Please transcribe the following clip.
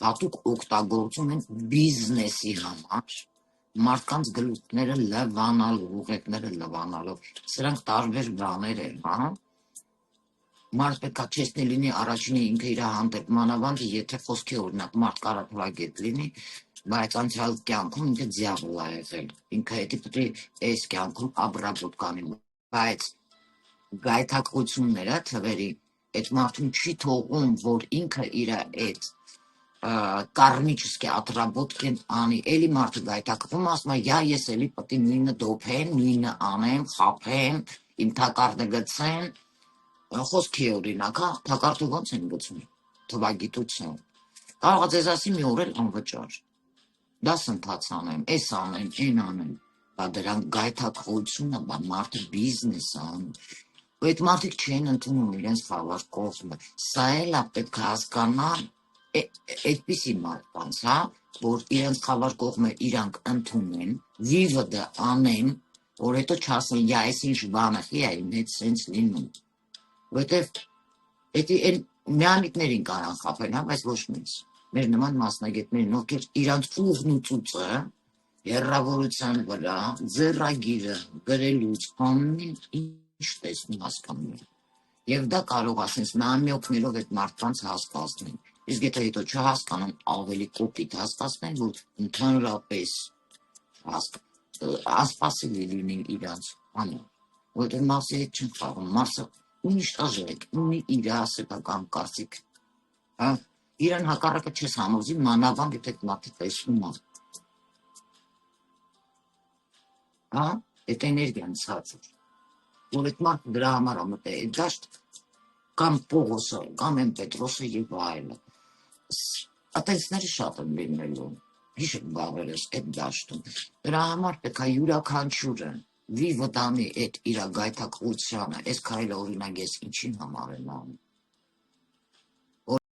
հատուկ օգտագործում են բիզնեսի համար, մարդկանց գլուխները լվանալու, ուղեկները լվանալու, սրանք տարբեր բաներ են, հա, մարդ պետք է չեսնի լինի առաջինը ինքը իր հանդեպ մանավանդ, եթե խոսքի օրինակ մարդ կարա թվագետ լինի, բայց անցյալ կյանքում ինքը դիավոլ է եղել, ինքը հետի պետք է այս կյանքում աբրաբոտ կանի, բայց գայթակղությունները թվերի այդ մարդուն չի թողում, որ ինքը իր այդ կարմիչսկի աթրաբոտքեն անի, էլի մարդը գայթակղվում, ասում է, ես էլի պետք է նույնը դոփեմ, նույնը անեմ, խաբեմ, իմ թակարդը գցեմ, խոսքի օրինակ, հա, թակարդը ոնց են գցում, թվագիտություն, կարող է ձեզ ասի մի օր էլ անվճար, դասընթաց անեմ, այս անեմ, այն անեմ, բա դրանք գայթակղությունը, բա մարդը բիզնես անում, ու այդ մարդիկ չեն ընդունում իրենց խավար կողմը, սա էլ է պետք է հասկանալ այդպիսի մարդկանց, հա, որ իրենց խավար կողմը իրանք ընդունեն, վիվդը անեն, որ հետո չասեն, այս ինչ բանը, իմ հետ սենց լինում, որտև այդ միամիտներին կարան խապեն, հա, բայց ոչ մեզ, մեր նման մասնագետներին, ովքեր իրանց ուղն ու ծուծը, հեռավորության վրա, ձեռագիրը գրելուց, ամեն ինչ տեսնում հասկանում են, և դա կարող ասենց նամյոքներով այդ մարդկանց հասկացնեն, իսկ եթե հետո չհասկանում, ավելի կոպիտ հասկացնեն, որ ընդհանրապես ասպասելի լինի իրանց համար, որտեղ Մարսի հետ չեն խաղում, Մարսը ունիշտաժեք, ունի իր սեփական կարծիք, իրան հակառակը չես համոզի, մանավանդ եթե մարդը տեսնում է, այդ էներգիան ցածր, որ այդ մարդը դրա համար ամտե է դաշտ, կամ Պողոսը, կամ են Պետրոսը և այլը, ատենցները շատ են լինելու, հիշեք բավերս այդ դաշտում, դրա համար պետք է յուրաքանչյուրը վիվդանի այդ իր գայթակղությանը, այս քայլը օրինակ ես ինչին համար եմ անում,